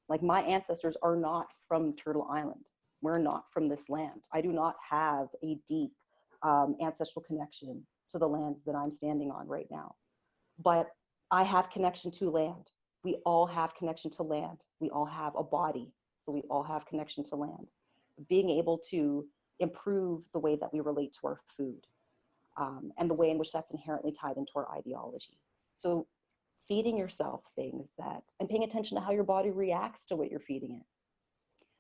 like my ancestors are not from Turtle Island, we're not from this land. I do not have a deep ancestral connection to the lands that I'm standing on right now. But I have connection to land. We all have connection to land. We all have a body. So we all have connection to land. Being able to improve the way that we relate to our food, and the way in which that's inherently tied into our ideology. So feeding yourself things and paying attention to how your body reacts to what you're feeding it.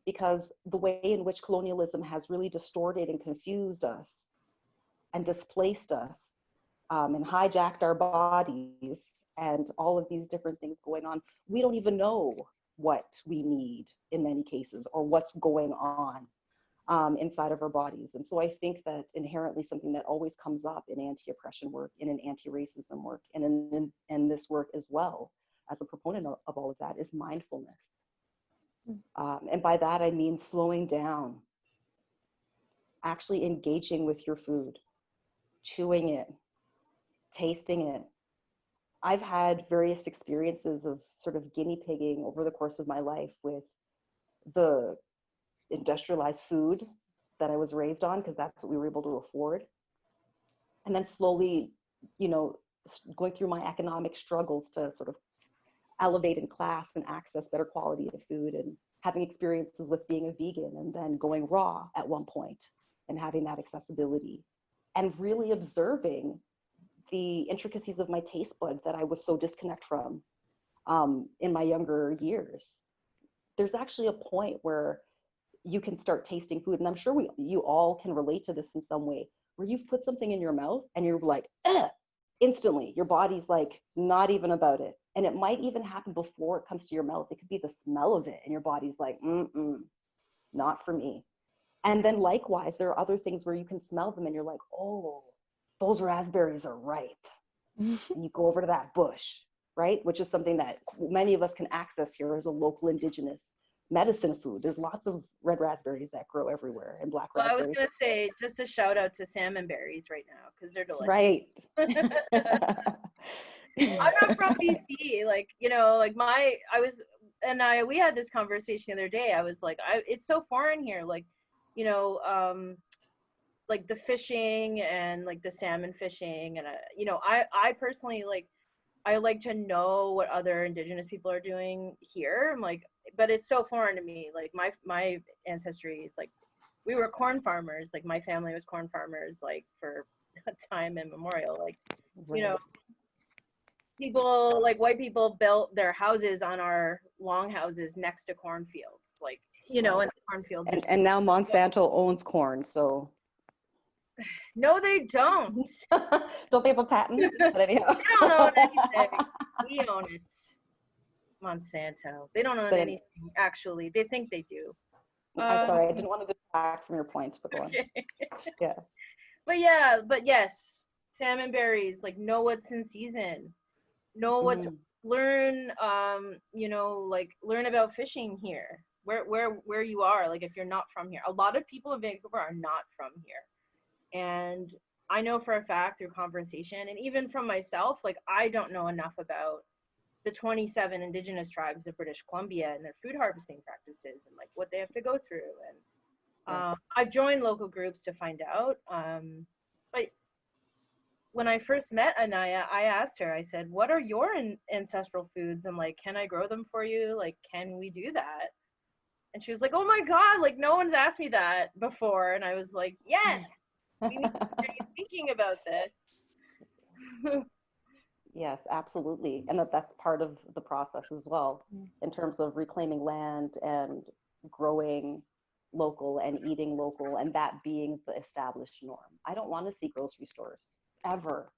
Because the way in which colonialism has really distorted and confused us and displaced us, and hijacked our bodies and all of these different things going on, we don't even know what we need in many cases, or what's going on inside of our bodies. And so I think that inherently something that always comes up in anti-oppression work, in an anti-racism work, and in this work as well, as a proponent of all of that, is mindfulness. And by that I mean slowing down, actually engaging with your food, chewing it, tasting it. I've had various experiences of sort of guinea pigging over the course of my life with the industrialized food that I was raised on, because that's what we were able to afford. And then slowly, going through my economic struggles to sort of elevate in class and access better quality of food, and having experiences with being a vegan, and then going raw at one point and having that accessibility, and really observing the intricacies of my taste bud that I was so disconnected from in my younger years. There's actually a point where you can start tasting food, and I'm sure you all can relate to this in some way, where you've put something in your mouth and you're like, instantly, your body's like, not even about it. And it might even happen before it comes to your mouth. It could be the smell of it, and your body's like, not for me. And then likewise, there are other things where you can smell them and you're like, oh, those raspberries are ripe. And you go over to that bush, right? Which is something that many of us can access here as a local Indigenous medicine food. There's lots of red raspberries that grow everywhere, and black raspberries. I was going to say, just a shout out to salmon berries right now, because they're delicious. Right. I'm not from BC. We had this conversation the other day. I was like, it's so foreign here. like the fishing and like the salmon fishing, and you know, I personally like, I like to know what other Indigenous people are doing here. I'm like, but it's so foreign to me. Like my ancestry, it's like we were corn farmers. Like my family was corn farmers, like for time immemorial. Like, you know, people like white people built their houses on our longhouses next to cornfields. Like, you know, and the cornfields. And now Monsanto owns corn, so. No, they don't. Don't they have a patent? But anyhow. They don't own anything. We own it. Monsanto. They don't own anything, actually. They think they do. I'm sorry, I didn't want to detract from your point, but go on. Okay. Yeah. But yes, salmon berries, like know what's in season. Know what to learn, you know, like learn about fishing here. Where you are, like if you're not from here. A lot of people in Vancouver are not from here. And I know for a fact through conversation and even from myself, like I don't know enough about the 27 Indigenous tribes of British Columbia and their food harvesting practices and like what they have to go through. And I've joined local groups to find out. But when I first met Anaya, I asked her, I said, what are your ancestral foods? And like, can I grow them for you? Like, can we do that? And she was like, oh my God, like no one's asked me that before. And I was like, yes. We need to start thinking about this. Yes, absolutely. And that's part of the process as well, in terms of reclaiming land and growing local and eating local, and that being the established norm. I don't want to see grocery stores ever.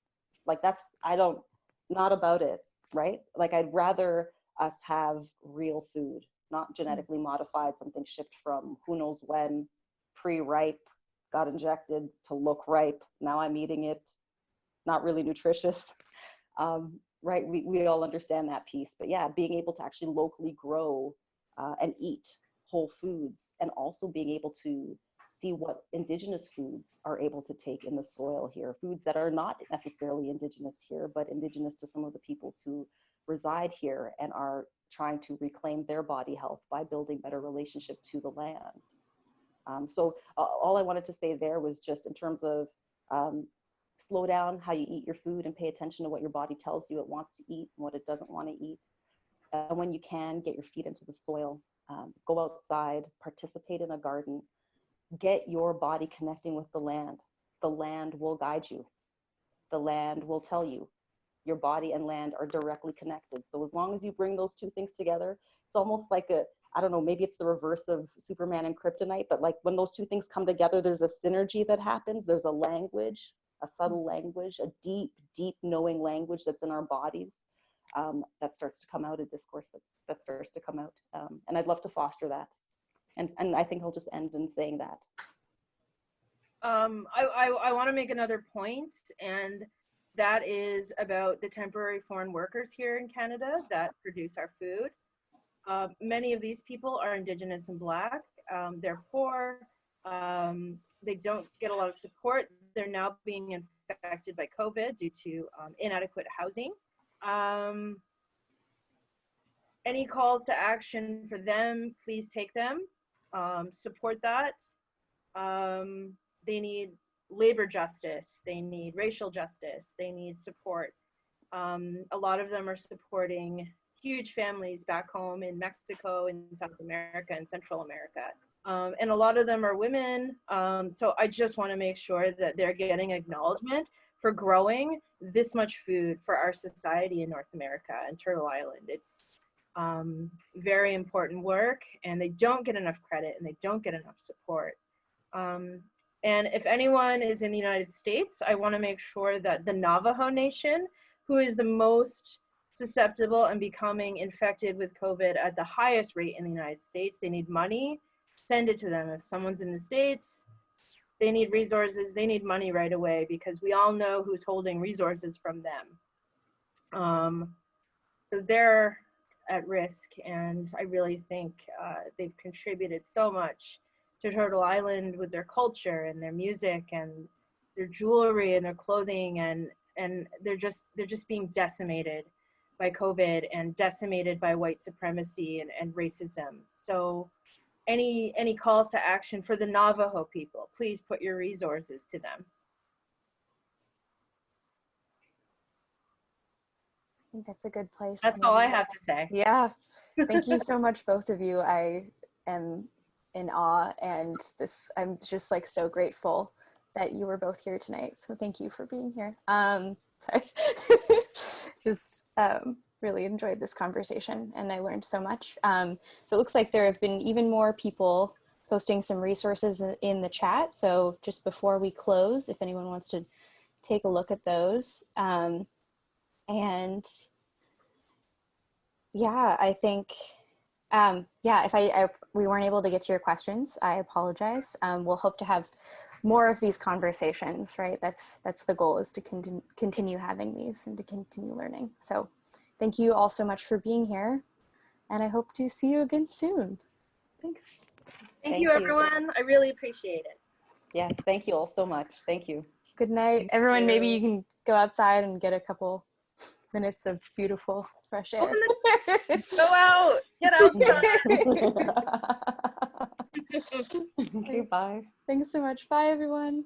Like not about it, right? Like I'd rather us have real food, not genetically modified, something shipped from who knows when, pre-ripe, got injected to look ripe. Now I'm eating it, not really nutritious. Right, we all understand that piece. But yeah, being able to actually locally grow and eat whole foods, and also being able to see what Indigenous foods are able to take in the soil here, foods that are not necessarily Indigenous here, but Indigenous to some of the peoples who reside here and are trying to reclaim their body health by building better relationship to the land. So all I wanted to say there was just in terms of slow down how you eat your food and pay attention to what your body tells you it wants to eat and what it doesn't want to eat. And when you can, get your feet into the soil, go outside, participate in a garden, get your body connecting with the land. The land will guide you. The land will tell you. Your body and land are directly connected. So as long as you bring those two things together, it's almost like I don't know, maybe it's the reverse of Superman and Kryptonite, but like when those two things come together, there's a synergy that happens. There's a language, a subtle language, a deep, deep knowing language that's in our bodies that starts to come out, a discourse that starts to come out. And I'd love to foster that. And I think I'll just end in saying that. I want to make another point, and that is about the temporary foreign workers here in Canada that produce our food. Many of these people are Indigenous and Black. They're poor. They don't get a lot of support. They're now being infected by COVID due to inadequate housing. Any calls to action for them, please take them. Support that. They need labor justice. They need racial justice. They need support. A lot of them are supporting huge families back home in Mexico, in South America, and Central America. And a lot of them are women. So I just want to make sure that they're getting acknowledgement for growing this much food for our society in North America and Turtle Island. It's very important work, and they don't get enough credit and they don't get enough support. And if anyone is in the United States, I want to make sure that the Navajo Nation, who is the most susceptible and becoming infected with COVID at the highest rate in the United States, they need money, send it to them. If someone's in the States, they need resources, they need money right away, because we all know who's holding resources from them. So they're at risk, and I really think they've contributed so much to Turtle Island with their culture and their music and their jewelry and their clothing, and they're just being decimated by COVID and decimated by white supremacy and racism. So any calls to action for the Navajo people, please put your resources to them. I think that's a good place. That's all I have to say. Yeah. Thank you so much, both of you. I am in awe, and I'm just like so grateful that you were both here tonight. So thank you for being here. Sorry. Just really enjoyed this conversation, and I learned so much. So it looks like there have been even more people posting some resources in the chat. So just before we close, if anyone wants to take a look at those. And yeah, I think, yeah, if we weren't able to get to your questions, I apologize. We'll hope to have more of these conversations, right? That's the goal, is to continue having these and to continue learning. So thank you all so much for being here, and I hope to see you again soon. Thanks. Thank you, everyone. I really appreciate it. Yes, thank you all so much. Thank you. Good night, everyone. Maybe you can go outside and get a couple minutes of beautiful fresh air. Go out, get outside. Okay, bye. Thanks so much. Bye, everyone.